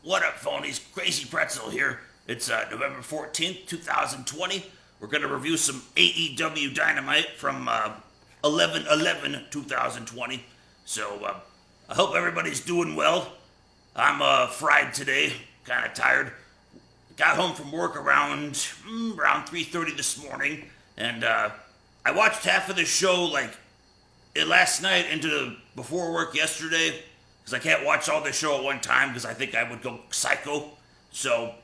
What up, phonies? Crazy Pretzel here. It's November 14th, 2020. We're going to review some AEW Dynamite from 11/11/2020. So, I hope everybody's doing well. I'm fried today, kind of tired. Got home from work around 3:30 this morning, and I watched half of the show last night into before work yesterday, because I can't watch all the show at one time because I think I would go psycho. So,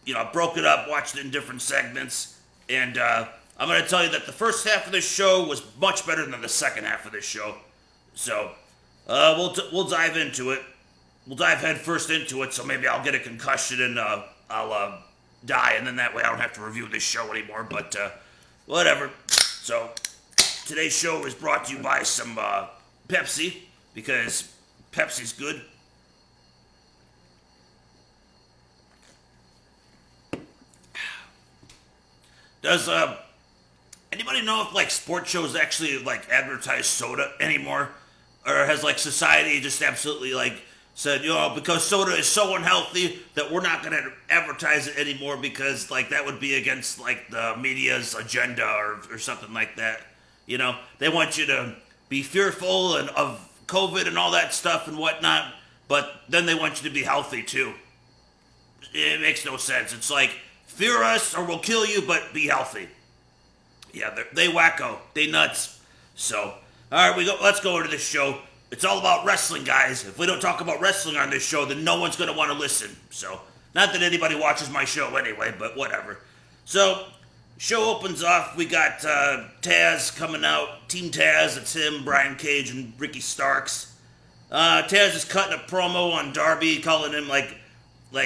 I broke it up, watched it in different segments, and I'm going to tell you that the first half of the show was much better than the second half of the show. So, we'll dive into it. We'll dive head first into it, so maybe I'll get a concussion and I'll die, and then that way I don't have to review this show anymore, but whatever. So, today's show is brought to you by some Pepsi, because Pepsi's good. Does anybody know if sports shows actually advertise soda anymore, or has society just absolutely said, because soda is so unhealthy that we're not gonna advertise it anymore because that would be against the media's agenda or something like that. They want you to be fearful of COVID and all that stuff and whatnot, but then they want you to be healthy too. It makes no sense. It's fear us or we'll kill you, but be healthy. Yeah, they wacko. They nuts. So, alright, let's go into this show. It's all about wrestling, guys. If we don't talk about wrestling on this show, then no one's going to want to listen. So, not that anybody watches my show anyway, but whatever. So, show opens off. We got Taz coming out. Team Taz. It's him, Brian Cage, and Ricky Starks. Taz is cutting a promo on Darby, calling him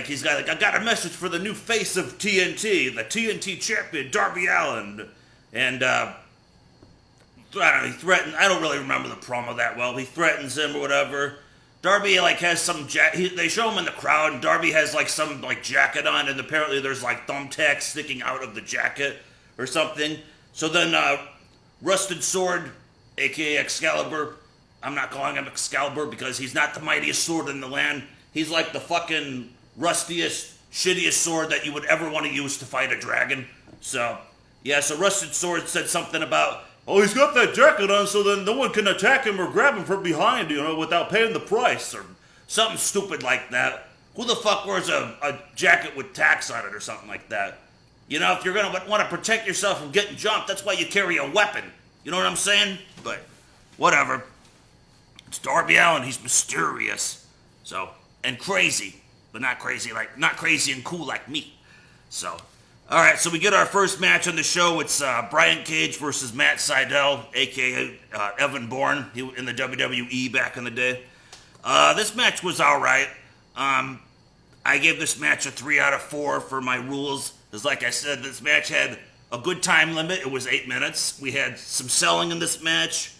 he's got I got a message for the new face of TNT, the TNT champion, Darby Allin. And I don't know, he threatened, I don't really remember the promo that well. He threatens him or whatever. Darby has some they show him in the crowd, and Darby has some jacket on, and apparently there's thumbtacks sticking out of the jacket or something. So then Rusted Sword, aka Excalibur, I'm not calling him Excalibur because he's not the mightiest sword in the land. He's the fucking rustiest, shittiest sword that you would ever want to use to fight a dragon. So, yeah, so Rusted Sword said something about, oh, he's got that jacket on so then no one can attack him or grab him from behind, without paying the price, or something stupid like that. Who the fuck wears a jacket with tacks on it or something like that? If you're going to want to protect yourself from getting jumped, that's why you carry a weapon. You know what I'm saying? But, whatever. It's Darby Allin, he's mysterious. So, and crazy. But not crazy and cool like me. So, alright, so we get our first match on the show. It's Brian Cage versus Matt Sydal, aka Evan Bourne, in the WWE back in the day. This match was alright. I gave this match a 3 out of 4 for my rules. Because like I said, this match had a good time limit. It was 8 minutes. We had some selling in this match.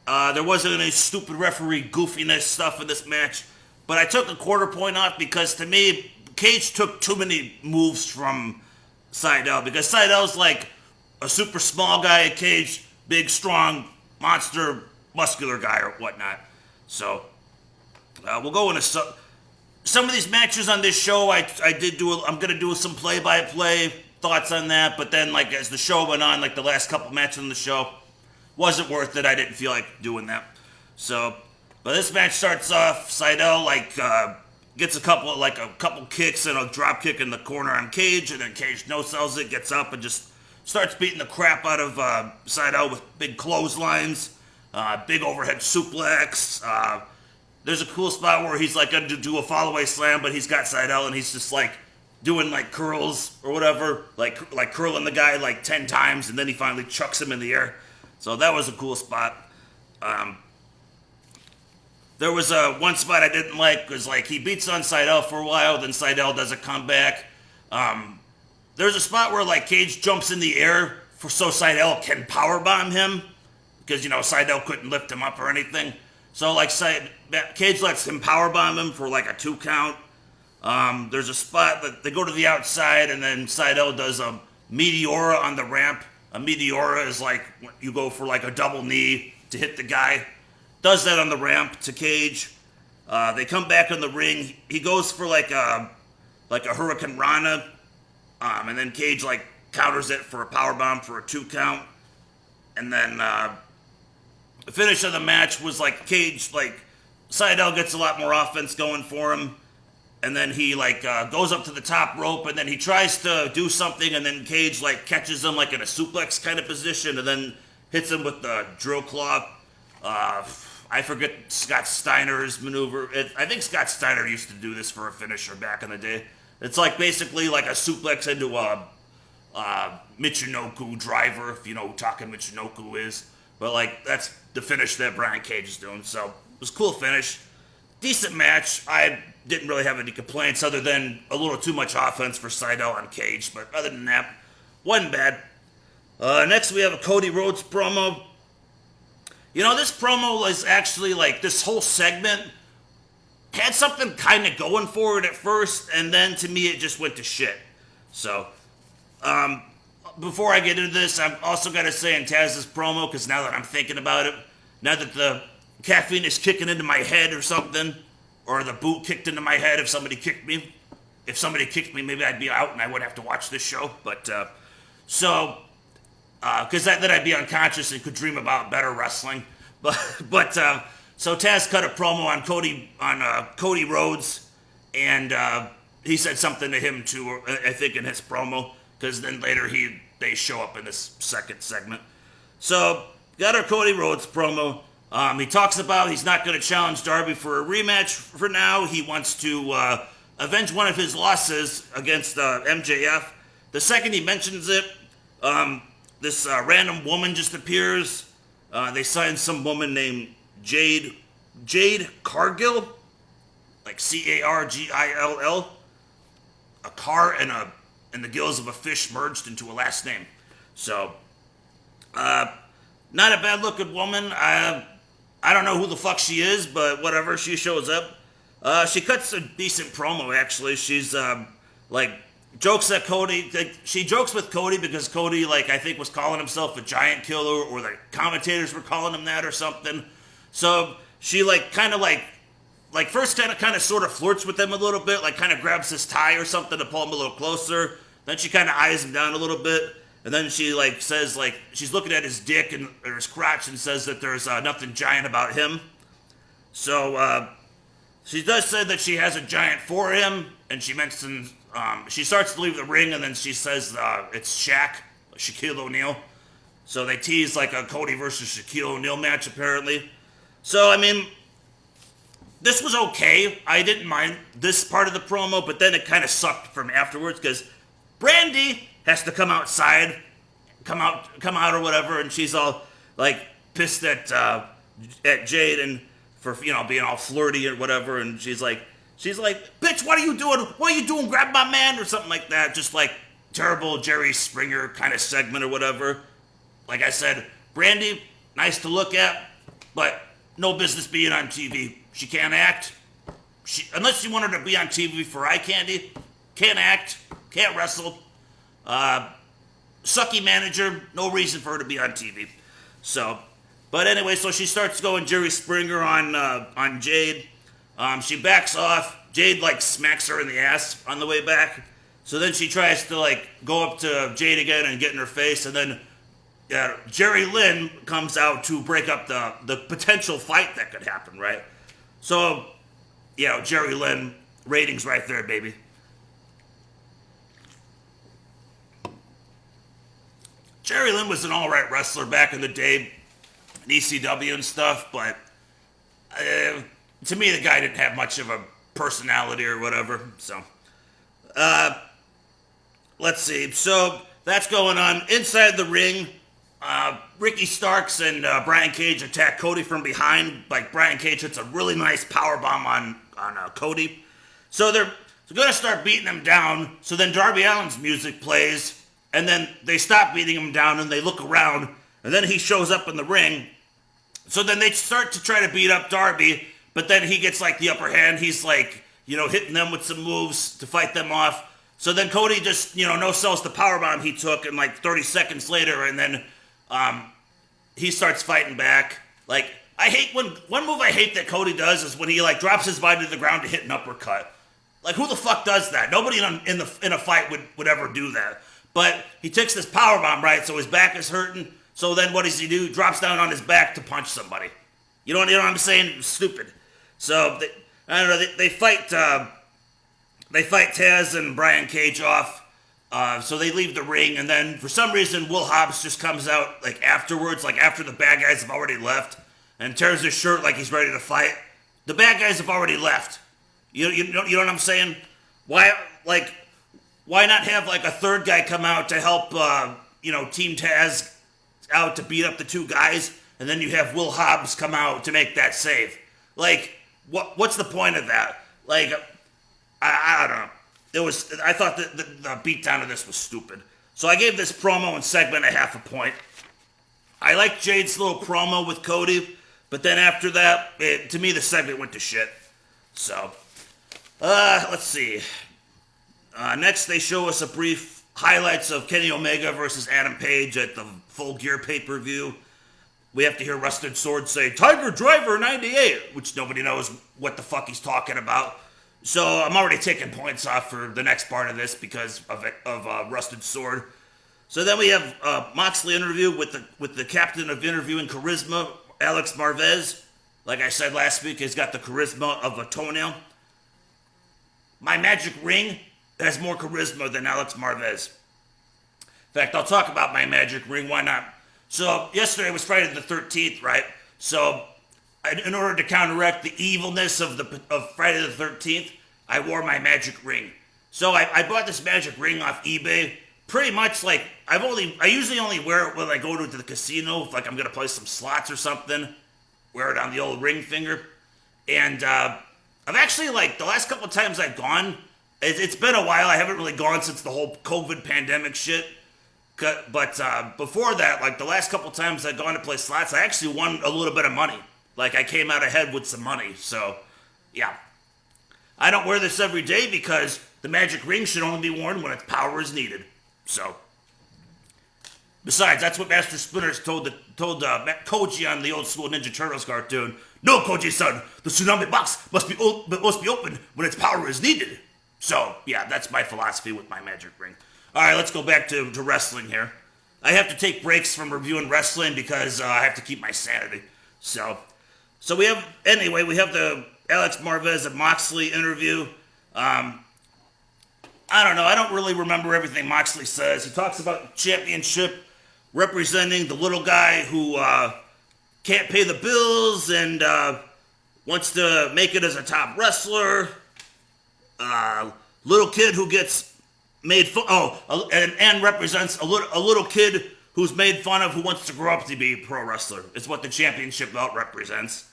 There wasn't any stupid referee goofiness stuff in this match. But I took a quarter point off because, to me, Cage took too many moves from Sydal. Because Sydal's a super small guy, Cage, big, strong, monster, muscular guy or whatnot. So, we'll go into some of these matches on this show. I'm going to do some play-by-play thoughts on that. But then, as the show went on, the last couple matches on the show, wasn't worth it. I didn't feel like doing that. So, but this match starts off, Sydal, gets a couple kicks and a drop kick in the corner on Cage, and then Cage no-sells it, gets up, and just starts beating the crap out of Sydal with big clotheslines, big overhead suplex. There's a cool spot where he's going to do a fall-away slam, but he's got Sydal, and he's just doing curls or whatever, curling the guy 10 times, and then he finally chucks him in the air. So that was a cool spot. There was one spot I didn't like, was he beats on Sydal for a while, then Sydal does a comeback. There's a spot where Cage jumps in the air so Sydal can powerbomb him, because Sydal couldn't lift him up or anything. So Cage lets him powerbomb him for a 2 count. There's a spot that they go to the outside, and then Sydal does a Meteora on the ramp. A Meteora is you go for a double knee to hit the guy. Does that on the ramp to Cage. They come back in the ring. He goes for like a Hurricane Rana, and then Cage like counters it for a powerbomb for a 2 count. And then the finish of the match was like Cage, like Seidel gets a lot more offense going for him. And then he like goes up to the top rope, and then he tries to do something, and then Cage like catches him like in a suplex kind of position, and then hits him with the drill claw. I forget Scott Steiner's maneuver. I think Scott Steiner used to do this for a finisher back in the day. It's like basically like a suplex into a Michinoku driver, if you know who Taka Michinoku is. But like that's the finish that Brian Cage is doing. So it was a cool finish. Decent match. I didn't really have any complaints other than a little too much offense for Seidel on Cage. But other than that, wasn't bad. Next we have a Cody Rhodes promo. You know, this promo was actually like this whole segment had something kind of going for it at first, and then to me it just went to shit. So, before I get into this, I'm also got to say in Taz's promo, because now that I'm thinking about it, now that the caffeine is kicking into my head or something, or the boot kicked into my head if somebody kicked me. If somebody kicked me, maybe I'd be out and I would have to watch this show. But, because then I'd be unconscious and could dream about better wrestling. So Taz cut a promo on Cody Rhodes, and he said something to him too, I think in his promo, because then later they show up in this second segment. So got our Cody Rhodes promo. He talks about he's not going to challenge Darby for a rematch for now. He wants to avenge one of his losses against MJF. The second he mentions it, this random woman just appears. They signed some woman named Jade Cargill, like Cargill. A car and the gills of a fish merged into a last name. So, not a bad looking woman. I don't know who the fuck she is, but whatever, she shows up. She cuts a decent promo, actually. She's, like, jokes at Cody. Like, she jokes with Cody because Cody, like, I think was calling himself a giant killer, or the commentators were calling him that or something. So she, like, kind of, like first kind of sort of flirts with him a little bit, like, kind of grabs his tie or something to pull him a little closer. Then she kind of eyes him down a little bit. And then she, like, says, like, she's looking at his dick or his crotch and says that there's nothing giant about him. So, she does say that she has a giant for him, and she mentions, she starts to leave the ring, and then she says it's Shaq, Shaquille O'Neal. So they tease, like, a Cody versus Shaquille O'Neal match, apparently. So, I mean, this was okay. I didn't mind this part of the promo, but then it kind of sucked from afterwards, because Brandy has to come outside, come out or whatever, and she's all, like, pissed at Jade and for, you know, being all flirty or whatever, and she's like, bitch, what are you doing? What are you doing? Grab my man or something like that. Just like terrible Jerry Springer kind of segment or whatever. Like I said, Brandy, nice to look at, but no business being on TV. She can't act. Unless you want her to be on TV for eye candy, can't act, can't wrestle. Sucky manager, no reason for her to be on TV. So, but anyway, so she starts going Jerry Springer on Jade. She backs off. Jade, like, smacks her in the ass on the way back. So then she tries to, like, go up to Jade again and get in her face. And then Jerry Lynn comes out to break up the potential fight that could happen, right? So, you know, Jerry Lynn, ratings right there, baby. Jerry Lynn was an all-right wrestler back in the day in ECW and stuff, but to me, the guy didn't have much of a personality or whatever. So, let's see. So, that's going on. Inside the ring, Ricky Starks and Brian Cage attack Cody from behind. Like, Brian Cage hits a really nice powerbomb on Cody. So, they're going to start beating him down. So, then Darby Allin's music plays. And then they stop beating him down and they look around. And then he shows up in the ring. So, then they start to try to beat up Darby. But then he gets, like, the upper hand. He's, like, you know, hitting them with some moves to fight them off. So then Cody just, you know, no-sells the powerbomb he took, and, like, 30 seconds later, and then he starts fighting back. Like, I hate when one move I hate that Cody does is when he like drops his body to the ground to hit an uppercut. Like who the fuck does that? Nobody in a fight would ever do that. But he takes this power bomb, right? So his back is hurting. So then what does he do? Drops down on his back to punch somebody. You know what I'm saying? Stupid. So I don't know. They fight. They fight Taz and Brian Cage off. So they leave the ring, and then for some reason Will Hobbs just comes out like afterwards, like after the bad guys have already left, and tears his shirt like he's ready to fight. The bad guys have already left. You know what I'm saying? Why not have like a third guy come out to help Team Taz out to beat up the two guys, and then you have Will Hobbs come out to make that save? Like what's the point of that? Like I don't know. I thought that the beatdown of this was stupid. So I gave this promo and segment a half a point. I liked Jade's little promo with Cody, but then after that, to me the segment went to shit. So, let's see. Next they show us a brief highlights of Kenny Omega versus Adam Page at the Full Gear pay-per-view. We have to hear Rusted Sword say, Tiger Driver 98, which nobody knows what the fuck he's talking about. So I'm already taking points off for the next part of this because of Rusted Sword. So then we have Moxley interview with the captain of interviewing charisma, Alex Marvez. Like I said last week, he's got the charisma of a toenail. My magic ring has more charisma than Alex Marvez. In fact, I'll talk about my magic ring. Why not? So yesterday was Friday the 13th, right? So in order to counteract the evilness of Friday the 13th, I wore my magic ring. So I bought this magic ring off eBay. Pretty much like I usually only wear it when I go to the casino, if like I'm gonna play some slots or something. Wear it on the old ring finger. And I've actually like the last couple of times I've gone, it's been a while. I haven't really gone since the whole COVID pandemic shit. But before that, like the last couple of times I've gone to play slots, I actually won a little bit of money. Like, I came out ahead with some money, so, yeah. I don't wear this every day because the magic ring should only be worn when its power is needed. So, besides, that's what Master Splinter's told Koji on the old school Ninja Turtles cartoon. No, Koji-san, the tsunami box must be opened when its power is needed. So, yeah, that's my philosophy with my magic ring. All right, let's go back to wrestling here. I have to take breaks from reviewing wrestling because I have to keep my sanity. So we have the Alex Marvez and Moxley interview. I don't know. I don't really remember everything Moxley says. He talks about the championship representing the little guy who can't pay the bills and wants to make it as a top wrestler. Little kid who gets made fun. And represents a little kid who's made fun of who wants to grow up to be a pro wrestler. It's what the championship belt represents.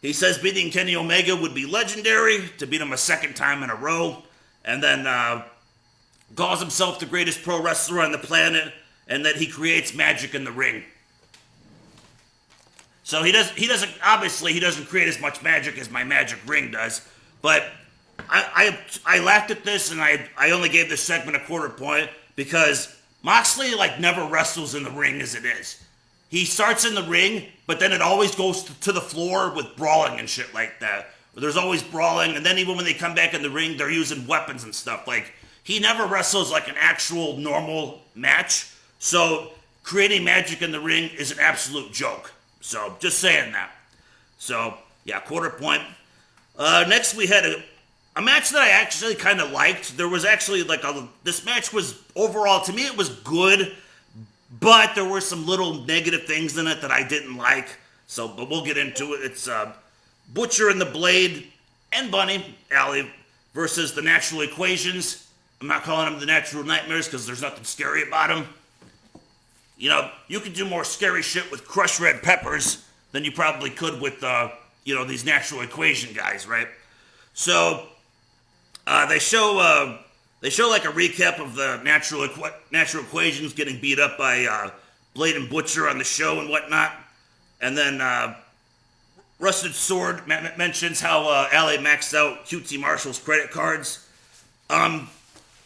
He says beating Kenny Omega would be legendary, to beat him a second time in a row, and then calls himself the greatest pro wrestler on the planet, and that he creates magic in the ring. So he doesn't create as much magic as my magic ring does, but I laughed at this, and I only gave this segment a quarter point because Moxley never wrestles in the ring as it is. He starts in the ring, but then it always goes to the floor with brawling and shit like that. There's always brawling, and then even when they come back in the ring, they're using weapons and stuff. Like, he never wrestles like an actual normal match. So creating magic in the ring is an absolute joke. So just saying that. So yeah, quarter point. Next we had a match that I actually kind of liked. There was actually this match was overall, to me it was good, but there were some little negative things in it that I didn't like. So, but we'll get into it. It's Butcher and the Blade and Bunny Alley versus the Natural Equations. I'm not calling them the Natural Nightmares because there's nothing scary about them. You know, you could do more scary shit with crushed red peppers than you probably could with, these Natural Equation guys, right? So, they show like a recap of the Natural Equations getting beat up by Blade and Butcher on the show and whatnot. And then Rusted Sword mentions how Alley maxed out QT Marshall's credit cards.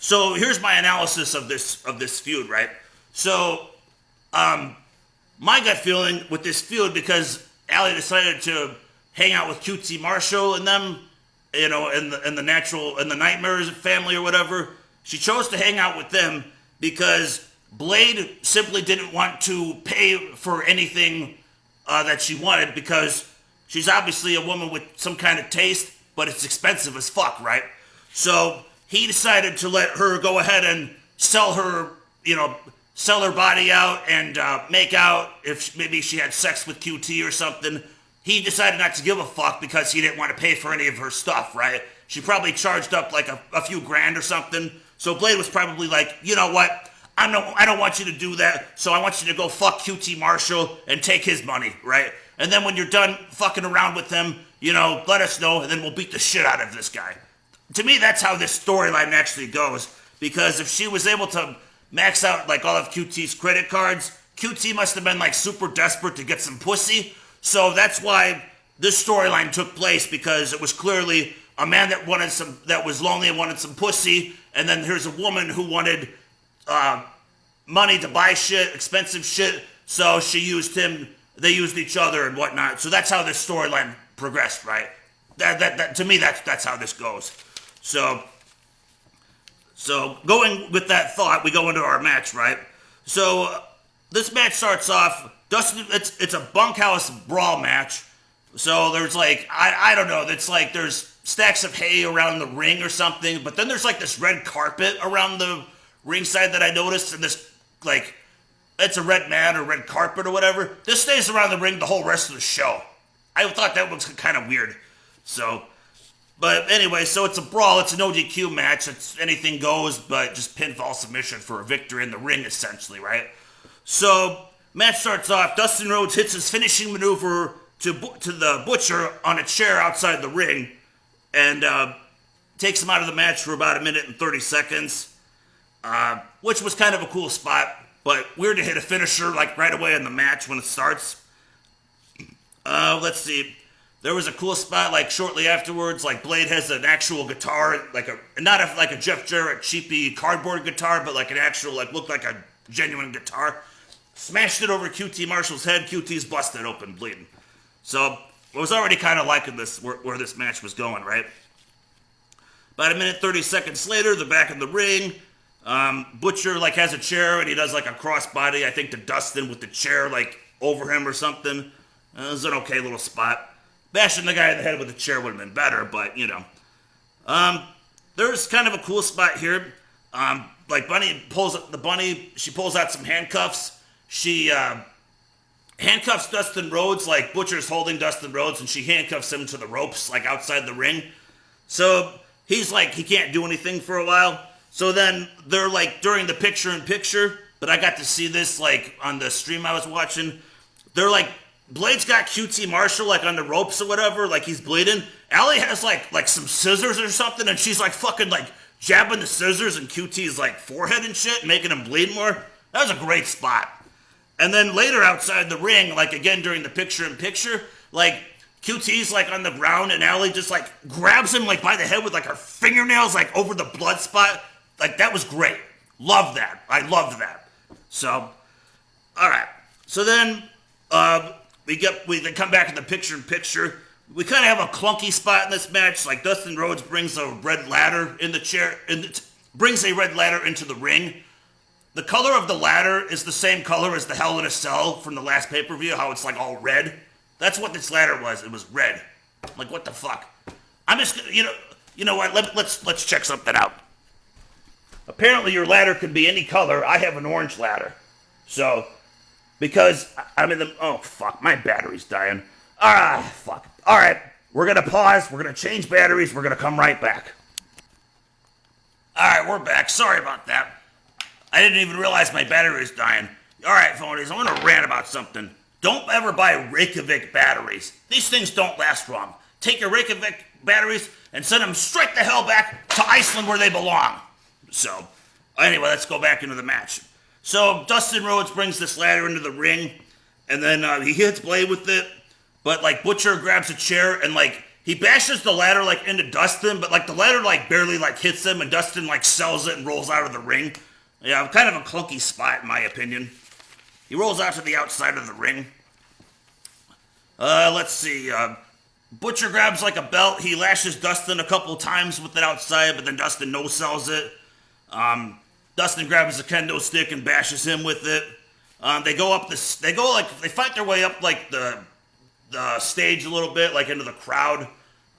So here's my analysis of this feud, right? So my gut feeling with this feud, because Allie decided to hang out with QT Marshall and them, you know, in the Nightmares family or whatever. She chose to hang out with them because Blade simply didn't want to pay for anything that she wanted, because she's obviously a woman with some kind of taste, but it's expensive as fuck, right? So he decided to let her go ahead and sell her body out and make out if maybe she had sex with QT or something. He decided not to give a fuck because he didn't want to pay for any of her stuff, right? She probably charged up like a few grand or something. So Blade was probably like, you know what? I don't want you to do that, so I want you to go fuck QT Marshall and take his money, right? And then when you're done fucking around with him, you know, let us know, and then we'll beat the shit out of this guy. To me, that's how this storyline actually goes, because if she was able to max out like all of QT's credit cards, QT must have been like super desperate to get some pussy. So that's why this storyline took place, because it was clearly a man that was lonely and wanted some pussy, and then here's a woman who wanted money to buy shit, expensive shit. So she used him. They used each other and whatnot. So that's how this storyline progressed, right? That to me, that's how this goes. So going with that thought, we go into our match, right? So this match starts off. Dustin, it's a bunkhouse brawl match. So there's like I don't know. It's like there's stacks of hay around the ring or something, but then there's like this red carpet around the ringside that I noticed, and this like it's a red mat or red carpet or whatever. This stays around the ring the whole rest of the show. I thought that was kind of weird. So, but anyway, so it's a brawl. It's an ODQ match. It's anything goes, but just pinfall submission for a victory in the ring, essentially, right? So match starts off. Dustin Rhodes hits his finishing maneuver to the Butcher on a chair outside the ring, and takes him out of the match for about 1:30 seconds, which was kind of a cool spot, but weird to hit a finisher like right away in the match when it starts. Let's see. There was a cool spot like shortly afterwards. Like Blade has an actual guitar, like not a Jeff Jarrett cheapy cardboard guitar, but like an actual looked like a genuine guitar. Smashed it over QT Marshall's head. QT's busted open, bleeding. So I was already kind of liking this where this match was going, right? About 1:30 seconds later, they're back in the ring. Butcher has a chair and he does like a crossbody, I think, to Dustin with the chair over him or something. It was an okay little spot. Bashing the guy in the head with the chair would have been better, but there's kind of a cool spot here. Bunny pulls up the bunny. She pulls out some handcuffs. She handcuffs Dustin Rhodes, like Butcher's holding Dustin Rhodes, and she handcuffs him to the ropes outside the ring. So he's he can't do anything for a while. So then they're during the picture-in-picture, but I got to see this on the stream I was watching. They're Blade's got QT Marshall on the ropes or whatever, he's bleeding. Allie has some scissors or something, and she's fucking jabbing the scissors in QT's forehead and shit, making him bleed more. That was a great spot. And then later outside the ring, again during the picture-in-picture, QT's on the ground, and Allie just grabs him by the head with her fingernails over the blood spot. That was great. Love that. I loved that. So, all right. So then we come back in the picture-in-picture. We kind of have a clunky spot in this match. Dustin Rhodes brings a red ladder in the chair, brings a red ladder into the ring. The color of the ladder is the same color as the Hell in a Cell from the last pay-per-view, how it's all red. That's what this ladder was. It was red. What the fuck? I'm just gonna, you know what? Let's check something out. Apparently your ladder could be any color. I have an orange ladder. So, because I'm in the, oh fuck, my battery's dying. Fuck. All right, we're gonna pause. We're gonna change batteries. We're gonna come right back. All right, we're back. Sorry about that. I didn't even realize my battery was dying. All right, phonies, I want to rant about something. Don't ever buy Reykjavik batteries. These things don't last long. Take your Reykjavik batteries and send them straight the hell back to Iceland where they belong. So, anyway, let's go back into the match. So, Dustin Rhodes brings this ladder into the ring, and then he hits Blade with it, but Butcher grabs a chair and he bashes the ladder into Dustin, but the ladder barely hits him, and Dustin sells it and rolls out of the ring. Yeah, kind of a clunky spot in my opinion. He rolls out to the outside of the ring. Let's see. Butcher grabs like a belt. He lashes Dustin a couple times with it outside, but then Dustin no-sells it. Dustin grabs a kendo stick and bashes him with it. They fight their way up like the stage a little bit, like into the crowd.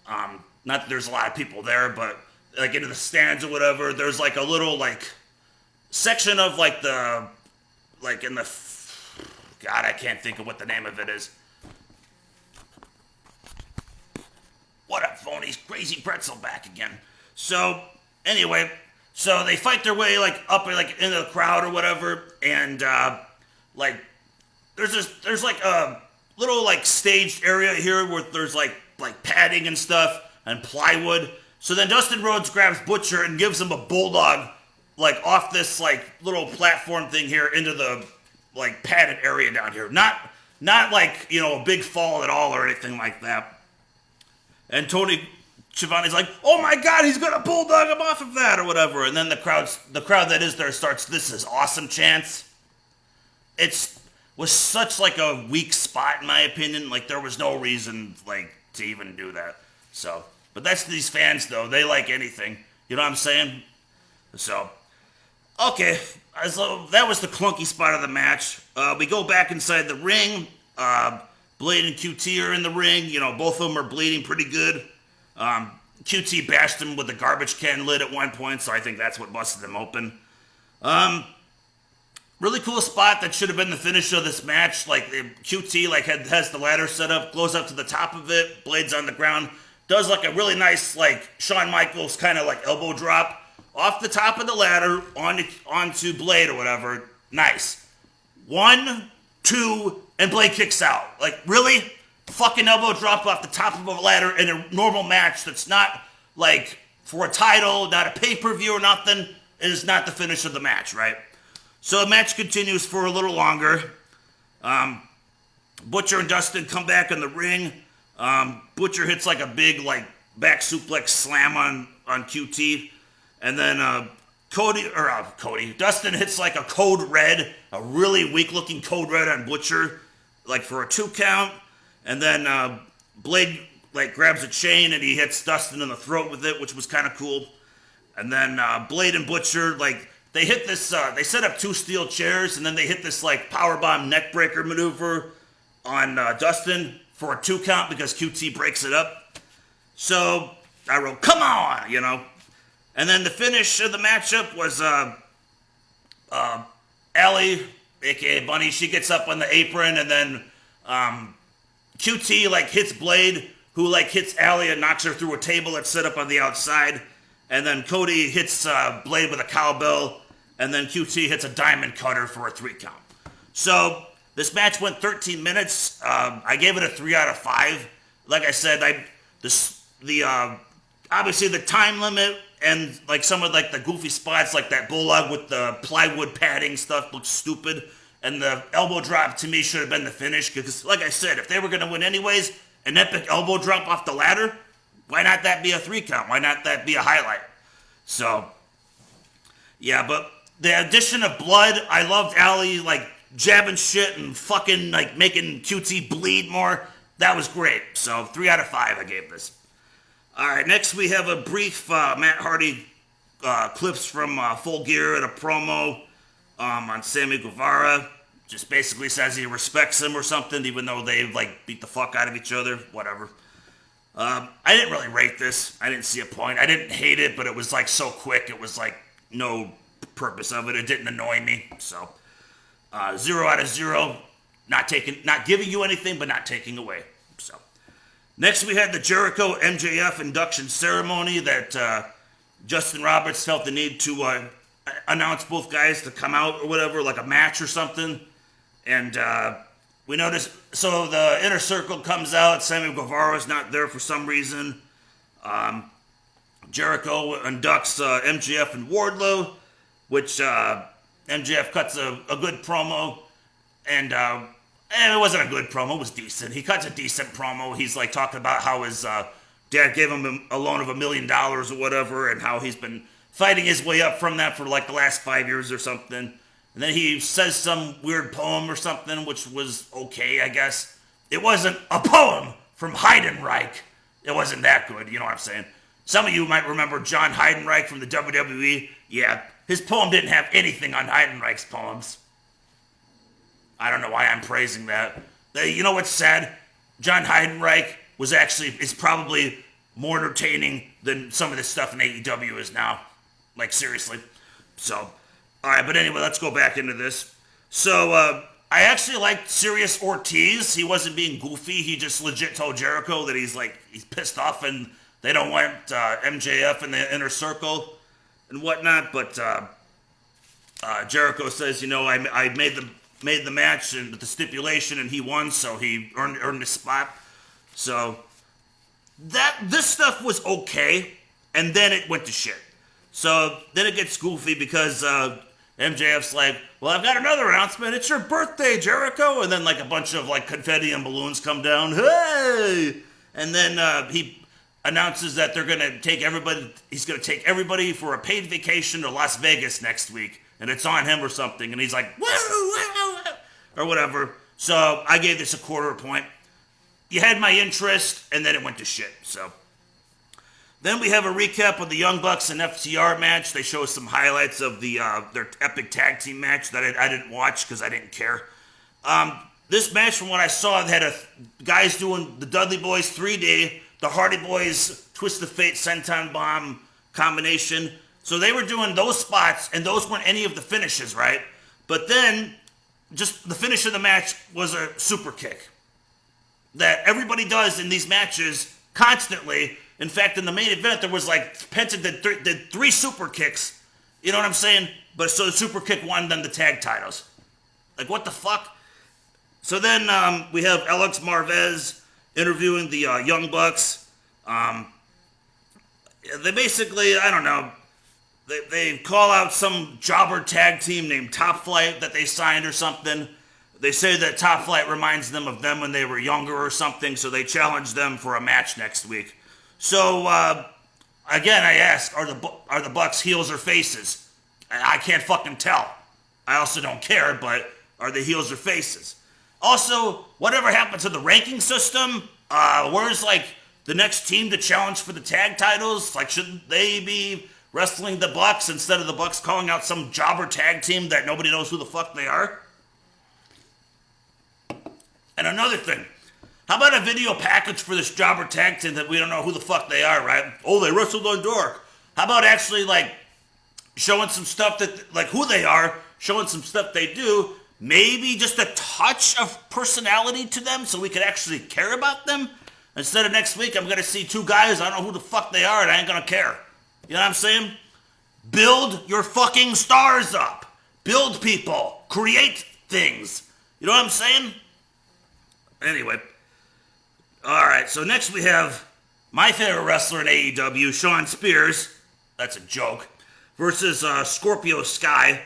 Not that there's a lot of people there, but like into the stands or whatever. There's like a little like section of like the, like in the, God, I can't think of what the name of it is. What up, phony? Crazy pretzel back again. So, anyway, so they fight their way like up like into the crowd or whatever, and like there's like a little like staged area here where there's like padding and stuff and plywood. So then Dustin Rhodes grabs Butcher and gives him a bulldog like off this like little platform thing here into the like padded area down here. Not like, you know, a big fall at all or anything like that. And Tony Schiavone's like, oh my God, he's gonna bulldog him off of that or whatever. And then the crowd that is there starts, this is awesome chants. Was such like a weak spot in my opinion. Like there was no reason like to even do that. So, but that's these fans though. They like anything. You know what I'm saying? So, okay. So that was the clunky spot of the match. We go back inside the ring. Blade and QT are in the ring. You know, both of them are bleeding pretty good. QT bashed him with a garbage can lid at one point, so I think that's what busted him open. Really cool spot that should have been the finish of this match. Like QT has the ladder set up, goes up to the top of it, Blade's on the ground, does like a really nice like Shawn Michaels kind of like elbow drop off the top of the ladder onto Blade or whatever. Nice. 1, 2, and Blade kicks out. Like, really? Fucking elbow drop off the top of a ladder in a normal match that's not, like, for a title, not a pay-per-view or nothing, is not the finish of the match, right? So the match continues for a little longer. Butcher and Dustin come back in the ring. Butcher hits, like, a big, like, back suplex slam on QT. And then Dustin hits, like, a code red, a really weak-looking code red on Butcher, like for a 2 count, and then Blade like grabs a chain and he hits Dustin in the throat with it, which was kind of cool. And then Blade and Butcher like they hit this. They set up 2 steel chairs and then they hit this like powerbomb neckbreaker maneuver on Dustin for a 2 count because QT breaks it up. So I wrote, "Come on," you know. And then the finish of the matchup was Allie, aka Bunny, she gets up on the apron, and then QT like hits Blade, who like hits Allie and knocks her through a table that's set up on the outside, and then Cody hits Blade with a cowbell, and then QT hits a diamond cutter for a 3 count. So this match went 13 minutes. I gave it a 3 out of 5. Like I said, obviously the time limit and like some of like the goofy spots, like that bulldog with the plywood padding stuff, looks stupid. And the elbow drop to me should have been the finish because, like I said, if they were going to win anyways, an epic elbow drop off the ladder, why not that be a 3 count? Why not that be a highlight? So, yeah, but the addition of blood, I loved Allie like jabbing shit and fucking like making QT bleed more. That was great. So 3 out of 5 I gave this. All right, next we have a brief Matt Hardy clips from Full Gear and a promo on Sammy Guevara. Just basically says he respects him or something, even though they like beat the fuck out of each other. Whatever. I didn't really rate this. I didn't see a point. I didn't hate it, but it was like so quick. It was like no purpose of it. It didn't annoy me. So 0 out of 0. Not giving you anything, but not taking away. So. Next, we had the Jericho MJF induction ceremony that Justin Roberts felt the need to announce both guys to come out or whatever, like a match or something. And we noticed, so the Inner Circle comes out. Sammy Guevara's not there for some reason. Jericho inducts MJF and Wardlow, which MJF cuts a good promo. And it wasn't a good promo. It was decent. He cuts a decent promo. He's like talking about how his dad gave him a loan of $1 million or whatever, and how he's been fighting his way up from that for like the last 5 years or something. And then he says some weird poem or something, which was okay, I guess. It wasn't a poem from Heidenreich. It wasn't that good, you know what I'm saying? Some of you might remember John Heidenreich from the WWE. Yeah, his poem didn't have anything on Heidenreich's poems. I don't know why I'm praising that. You know what's sad? John Heidenreich is probably more entertaining than some of the stuff in AEW is now. Like, seriously. So, alright, but anyway, let's go back into this. So, I actually liked Sirius Ortiz. He wasn't being goofy. He just legit told Jericho that he's pissed off and they don't want MJF in the inner circle and whatnot. But Jericho says, I made the match and with the stipulation and he won, so he earned his spot. So this stuff was okay, and then it went to shit. So then it gets goofy because MJF's like, well, I've got another announcement. It's your birthday, Jericho. And then like a bunch of like confetti and balloons come down. Hey! And then he announces that they're going to take everybody, he's going to take everybody for a paid vacation to Las Vegas next week. And it's on him or something. And he's like, woo, woo, or whatever. So I gave this a quarter point. You had my interest, and then it went to shit. So then we have a recap of the Young Bucks and FTR match. They show some highlights of their epic tag team match that I didn't watch because I didn't care. This match, from what I saw, had guys doing the Dudley Boys 3D, the Hardy Boys Twist of Fate Senton Bomb combination. So they were doing those spots, and those weren't any of the finishes, right? But then, just the finish of the match was a super kick that everybody does in these matches constantly. In fact, in the main event, there was like Penta did three super kicks. You know what I'm saying? But so the super kick won them the tag titles. Like, what the fuck? So then we have Alex Marvez interviewing the Young Bucks. They basically, I don't know, they call out some jobber tag team named Top Flight that they signed or something. They say that Top Flight reminds them of them when they were younger or something, so they challenge them for a match next week. So, again, I ask, are the Bucks heels or faces? I can't fucking tell. I also don't care, but are they heels or faces? Also, whatever happened to the ranking system? Where's, like, the next team to challenge for the tag titles? Like, shouldn't they be wrestling the Bucks instead of the Bucks calling out some jobber tag team that nobody knows who the fuck they are? And another thing, how about a video package for this jobber tag team that we don't know who the fuck they are, right? Oh, they wrestled on Dark. How about actually, like, showing some stuff that, like, who they are, showing some stuff they do, maybe just a touch of personality to them so we could actually care about them? Instead of next week, I'm going to see two guys, I don't know who the fuck they are, and I ain't going to care. You know what I'm saying? Build your fucking stars up. Build people. Create things. You know what I'm saying? Anyway. Alright, so next we have my favorite wrestler in AEW, Shawn Spears. That's a joke. Versus Scorpio Sky.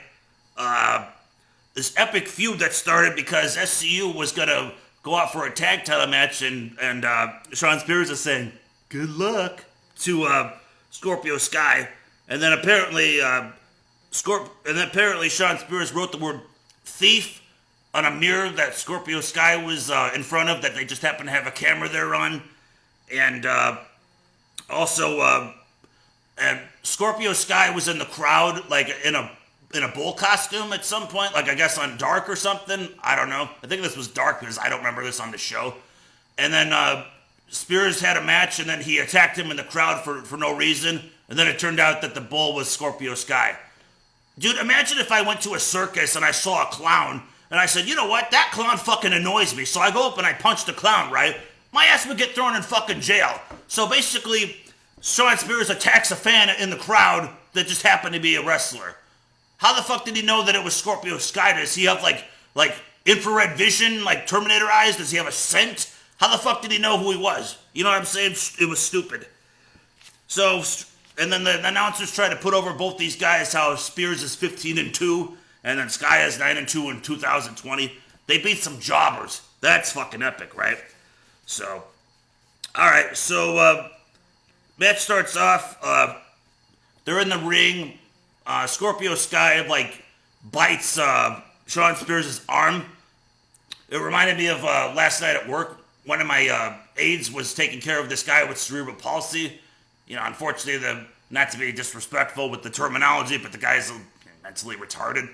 This epic feud that started because SCU was going to go out for a tag title match, and Shawn Spears is saying, good luck, to Scorpio Sky. And then apparently Shawn Spears wrote the word thief on a mirror that Scorpio Sky was in front of, that they just happened to have a camera there on. And also Scorpio Sky was in the crowd, like in a bull costume at some point, like I guess on Dark or something. I don't know. I think this was Dark because I don't remember this on the show. And then Spears had a match, and then he attacked him in the crowd for no reason. And then it turned out that the bull was Scorpio Sky. Dude, imagine if I went to a circus and I saw a clown, and I said, you know what, that clown fucking annoys me. So I go up and I punch the clown, right? My ass would get thrown in fucking jail. So basically, Shawn Spears attacks a fan in the crowd that just happened to be a wrestler. How the fuck did he know that it was Scorpio Sky? Does he have like infrared vision, like Terminator eyes? Does he have a scent? How the fuck did he know who he was? You know what I'm saying? It was stupid. So, and then the announcers try to put over both these guys how Spears is 15-2, and then Sky is 9-2 in 2020. They beat some jobbers. That's fucking epic, right? So, alright, so match starts off, they're in the ring. Scorpio Sky, like, bites Shawn Spears' arm. It reminded me of last night at work. One of my aides was taking care of this guy with cerebral palsy. Unfortunately, not to be disrespectful with the terminology, but the guy's mentally retarded.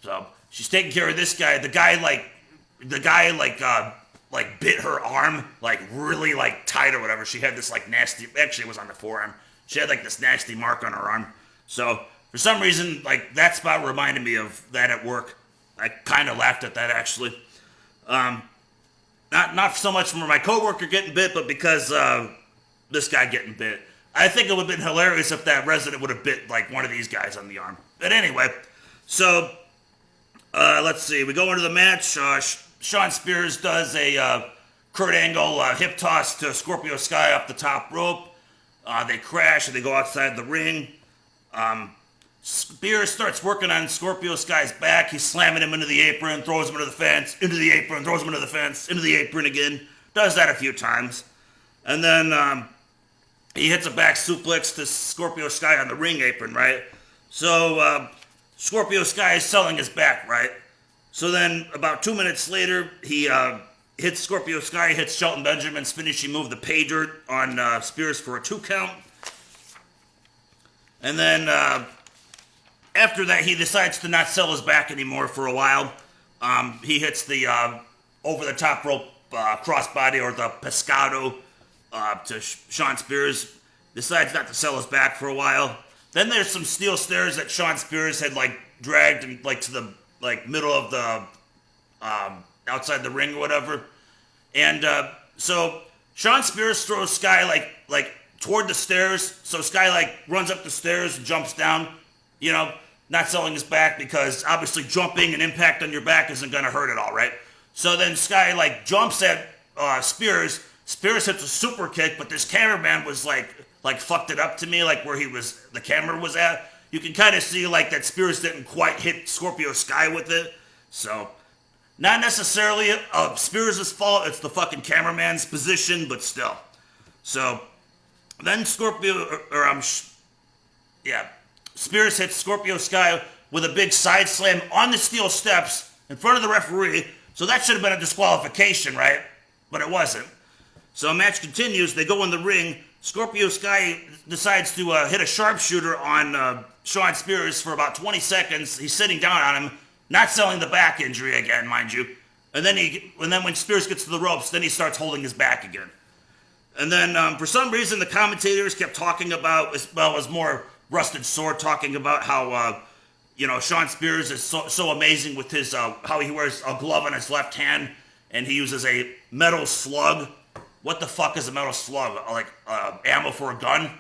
So she's taking care of this guy. The guy bit her arm really tight or whatever. She had this nasty. Actually, it was on the forearm. She had this nasty mark on her arm. So for some reason, that spot reminded me of that at work. I kind of laughed at that actually. Not so much for my coworker getting bit, but because this guy getting bit. I think it would have been hilarious if that resident would have bit one of these guys on the arm. But anyway, so let's see. We go into the match. Shawn Spears does a Kurt Angle hip toss to Scorpio Sky off the top rope. They crash and they go outside the ring. Spears starts working on Scorpio Sky's back. He's slamming him into the apron, throws him into the fence, into the apron, throws him into the fence, into the apron again. Does that a few times. And then he hits a back suplex to Scorpio Sky on the ring apron, right? So Scorpio Sky is selling his back, right? So then about 2 minutes later, he hits Scorpio Sky, hits Shelton Benjamin's finishing move, the pay dirt, on Spears for a 2 count. And then after that, he decides to not sell his back anymore for a while. He hits the over-the-top rope crossbody, or the pescado, to Shawn Spears. Decides not to sell his back for a while. Then there's some steel stairs that Shawn Spears had dragged and to the middle of the outside the ring or whatever. And so Shawn Spears throws Sky toward the stairs. So Sky runs up the stairs and jumps down. Not selling his back because obviously jumping and impact on your back isn't going to hurt at all, right? So then Sky jumps at Spears. Spears hits a super kick, but this cameraman was fucked it up to me, where the camera was at. You can kind of see that Spears didn't quite hit Scorpio Sky with it. So not necessarily Spears' fault. It's the fucking cameraman's position, but still. So then Spears hits Scorpio Sky with a big side slam on the steel steps in front of the referee. So that should have been a disqualification, right? But it wasn't. So a match continues. They go in the ring. Scorpio Sky decides to hit a sharpshooter on Shawn Spears for about 20 seconds. He's sitting down on him, not selling the back injury again, mind you. And then when Spears gets to the ropes, then he starts holding his back again. And then for some reason, the commentators kept talking about, it was more Rusted Sword talking about how, Shawn Spears is so amazing with his, how he wears a glove on his left hand and he uses a metal slug. What the fuck is a metal slug? Ammo for a gun?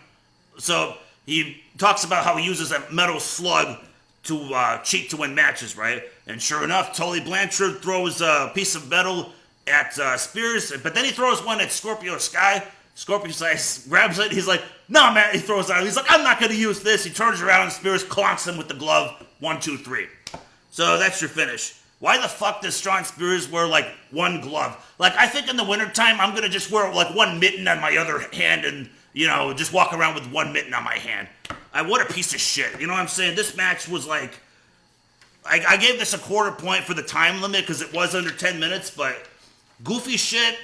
So he talks about how he uses a metal slug to cheat to win matches, right? And sure enough, Tully Blanchard throws a piece of metal at Spears, but then he throws one at Scorpio Sky. Scorpio Sky grabs it. He's like, "No, man." He throws it out. He's like, "I'm not going to use this." He turns around and Spears clonks him with the glove. 1, 2, 3. So that's your finish. Why the fuck does Shawn Spears wear one glove? I think in the wintertime, I'm going to just wear one mitten on my other hand and, just walk around with one mitten on my hand. What a piece of shit. You know what I'm saying? This match was I gave this a quarter point for the time limit because it was under 10 minutes, but goofy shit,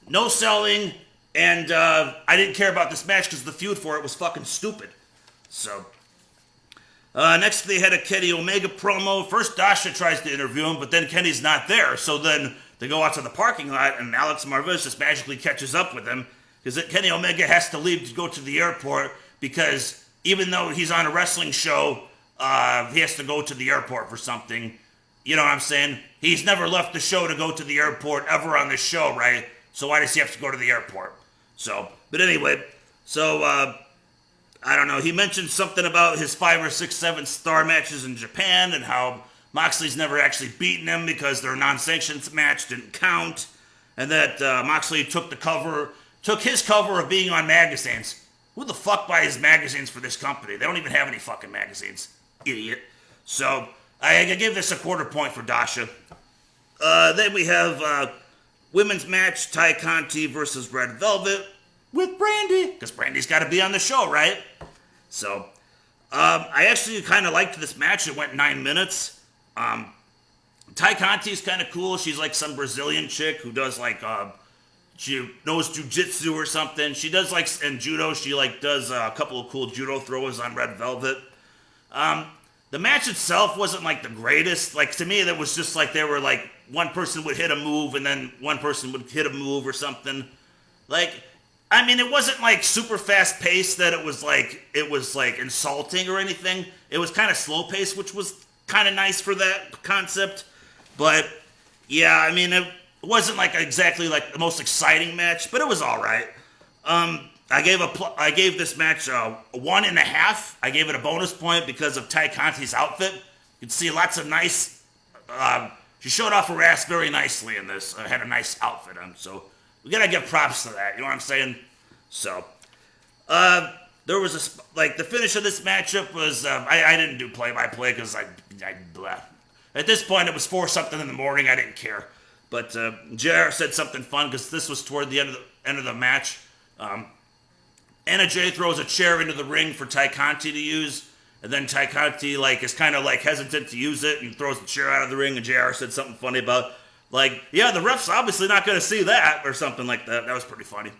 no selling, and I didn't care about this match because the feud for it was fucking stupid. So next they had a Kenny Omega promo. First Dasha tries to interview him, but then Kenny's not there. So then they go out to the parking lot and Alex Marvez just magically catches up with him because Kenny Omega has to leave to go to the airport because even though he's on a wrestling show, he has to go to the airport for something. You know what I'm saying? He's never left the show to go to the airport ever on this show, right? So why does he have to go to the airport? But anyway, I don't know. He mentioned something about his 5 or 6, 7 star matches in Japan and how Moxley's never actually beaten him because their non-sanctioned match didn't count, and that Moxley took his cover of being on magazines. Who the fuck buys magazines for this company? They don't even have any fucking magazines, idiot. So I give this a quarter point for Dasha. Then we have women's match, Ty Conti versus Red Velvet with Brandy, because Brandy's got to be on the show, right? So I actually kind of liked this match. It went 9 minutes. Ty Conti's kind of cool. She's like some Brazilian chick who does like she knows jujitsu or something. She does like in judo. She like does a couple of cool judo throws on Red Velvet. The match itself wasn't like the greatest. Like to me, that was just like they were like one person would hit a move and then one person would hit a move or something. Like, I mean, it wasn't like super fast paced that it was like insulting or anything. It was kind of slow paced, which was kind of nice for that concept. But yeah, I mean, it wasn't like exactly like the most exciting match, but it was all right. I gave this match a 1.5. I gave it a bonus point because of Ty Conti's outfit. You can see lots of nice. She showed off her ass very nicely in this. Had a nice outfit on, so we gotta give props to that. You know what I'm saying? So, there was the finish of this matchup was I didn't do play by play because I blah. At this point it was 4 something in the morning. I didn't care, but JR said something fun because this was toward the end of the match. Anna Jay throws a chair into the ring for Ty Conti to use, and then Ty Conti is kind of hesitant to use it and throws the chair out of the ring, and JR said something funny about yeah, the ref's obviously not going to see that or something like that. That was pretty funny.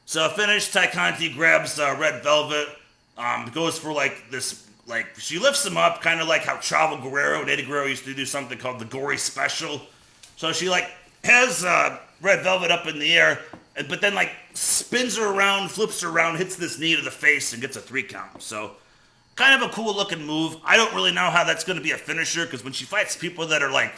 So finish, Ty Conti grabs Red Velvet, goes for this, she lifts him up, kind of like how Chavo Guerrero and Eddie Guerrero used to do something called the Gory Special. So she has Red Velvet up in the air, but then spins her around, flips her around, hits this knee to the face, and gets a 3 count. So kind of a cool looking move. I don't really know how that's going to be a finisher because when she fights people that are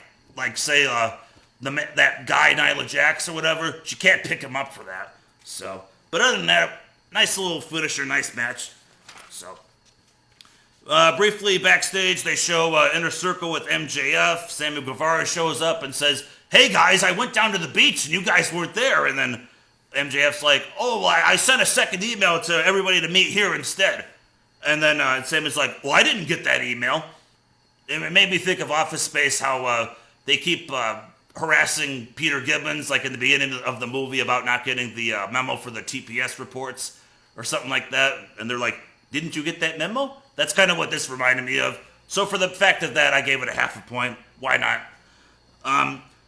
say that guy Nyla Jax or whatever, she can't pick him up for that. So, but other than that, nice little finisher, nice match. So, briefly backstage, they show Inner Circle with MJF. Sammy Guevara shows up and says, "Hey guys, I went down to the beach and you guys weren't there." And then MJF's like, "Oh, well, I sent a second email to everybody to meet here instead." And then Sammy's like, "Well, I didn't get that email." And it made me think of Office Space, how they keep harassing Peter Gibbons, in the beginning of the movie, about not getting the memo for the TPS reports or something like that. And they're like, "Didn't you get that memo?" That's kind of what this reminded me of. So for the fact of that, I gave it a 0.5 point. Why not?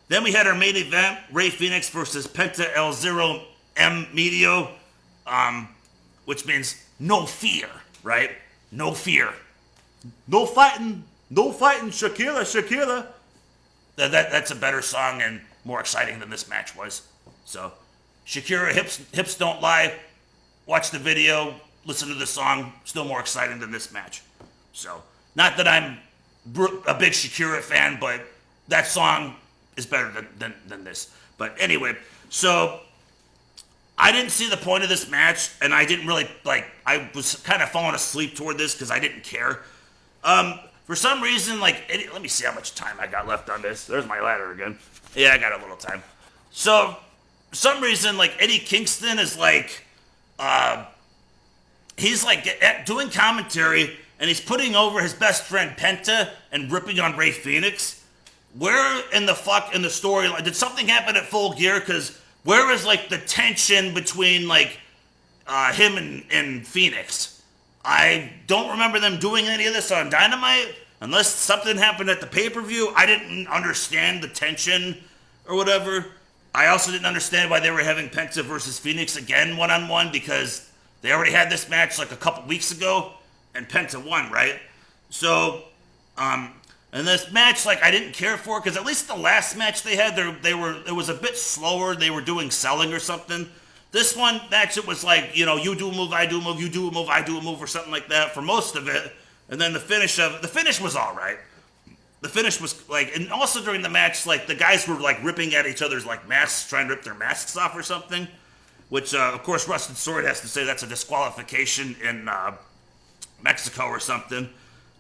Then we had our main event, Rey Fenix versus Penta El Zero M Medio, which means no fear, right? No fear. No fighting, Shakira. That's a better song and more exciting than this match was. So, Shakira, hips don't lie. Watch the video, listen to the song. Still more exciting than this match. So, not that I'm a big Shakira fan, but that song is better than this. But anyway, so I didn't see the point of this match, and I didn't really I was kind of falling asleep toward this because I didn't care. For some reason, let me see how much time I got left on this. There's my ladder again. Yeah, I got a little time. So, for some reason, Eddie Kingston is he's doing commentary, and he's putting over his best friend Penta and ripping on Rey Fenix. Where in the fuck in the story, did something happen at Full Gear? Because where is the tension between him and Phoenix? I don't remember them doing any of this on Dynamite, unless something happened at the pay-per-view. I didn't understand the tension or whatever. I also didn't understand why they were having Penta versus Phoenix again one-on-one, because they already had this match a couple weeks ago, and Penta won, right? So, and this match, I didn't care for, because at least the last match they had, it was a bit slower. They were doing selling or something. This one match, it was you do a move, I do a move, you do a move, I do a move, or something like that for most of it. And then the finish was all right. The finish was and also during the match, the guys were ripping at each other's masks, trying to rip their masks off or something. Which, of course, Rusted Sword has to say that's a disqualification in Mexico or something.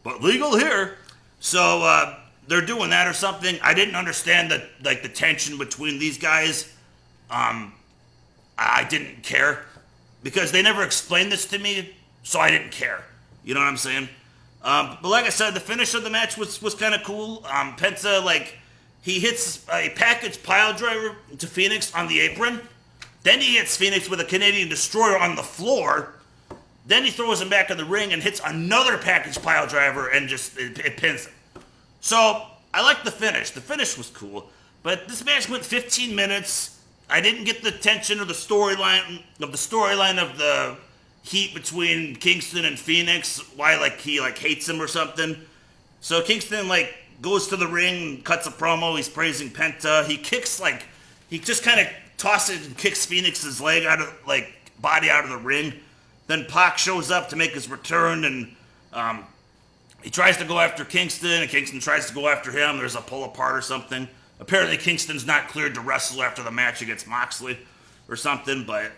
But legal here. So, they're doing that or something. I didn't understand the tension between these guys. I didn't care because they never explained this to me, so I didn't care. You know what I'm saying? But like I said, the finish of the match was kind of cool. Penta, he hits a package pile driver to Phoenix on the apron. Then he hits Phoenix with a Canadian Destroyer on the floor. Then he throws him back in the ring and hits another package pile driver and it pins him. So I like the finish. The finish was cool, but this match went 15 minutes. I didn't get the tension of the storyline of the heat between Kingston and Phoenix. Why he hates him or something. So Kingston goes to the ring, cuts a promo. He's praising Penta. He just kind of tosses and kicks Phoenix's leg out of body out of the ring. Then Pac shows up to make his return, and he tries to go after Kingston, and Kingston tries to go after him. There's a pull apart or something. Apparently Kingston's not cleared to wrestle after the match against Moxley or something, but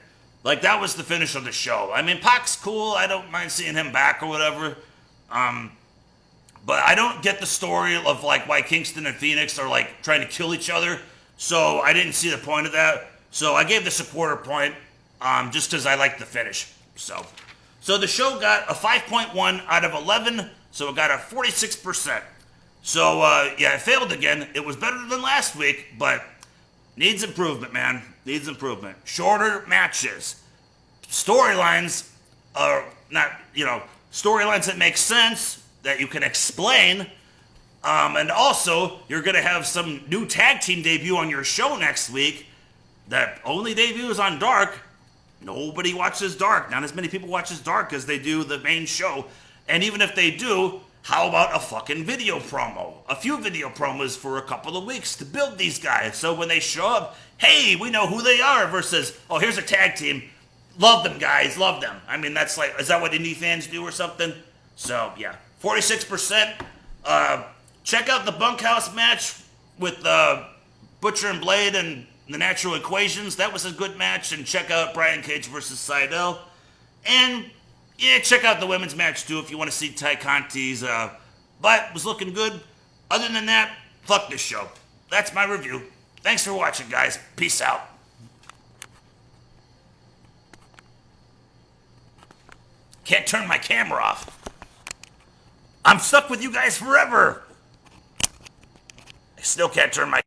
that was the finish of the show. I mean, Pac's cool. I don't mind seeing him back or whatever. But I don't get the story of why Kingston and Phoenix are trying to kill each other. So I didn't see the point of that. So I gave this a quarter point, just because I like the finish. So the show got a 5.1 out of 11. So it got a 46%. So it failed again. It was better than last week, but needs improvement, man. Needs improvement. Shorter matches. Storylines are not, storylines that make sense, that you can explain. And also, you're going to have some new tag team debut on your show next week that only debuts on Dark. Nobody watches Dark. Not as many people watches Dark as they do the main show. And even if they do, how about a fucking video promo? A few video promos for a couple of weeks to build these guys. So when they show up, hey, we know who they are versus, oh, here's a tag team. Love them, guys. Love them. I mean, that's is that what indie fans do or something? So, yeah. 46%. Check out the bunkhouse match with Butcher and Blade and the Natural Equations. That was a good match. And check out Brian Cage versus Seidel. And yeah, check out the women's match too if you want to see Ty Conti's butt was looking good. Other than that, fuck this show. That's my review. Thanks for watching, guys. Peace out. Can't turn my camera off. I'm stuck with you guys forever. I still can't turn my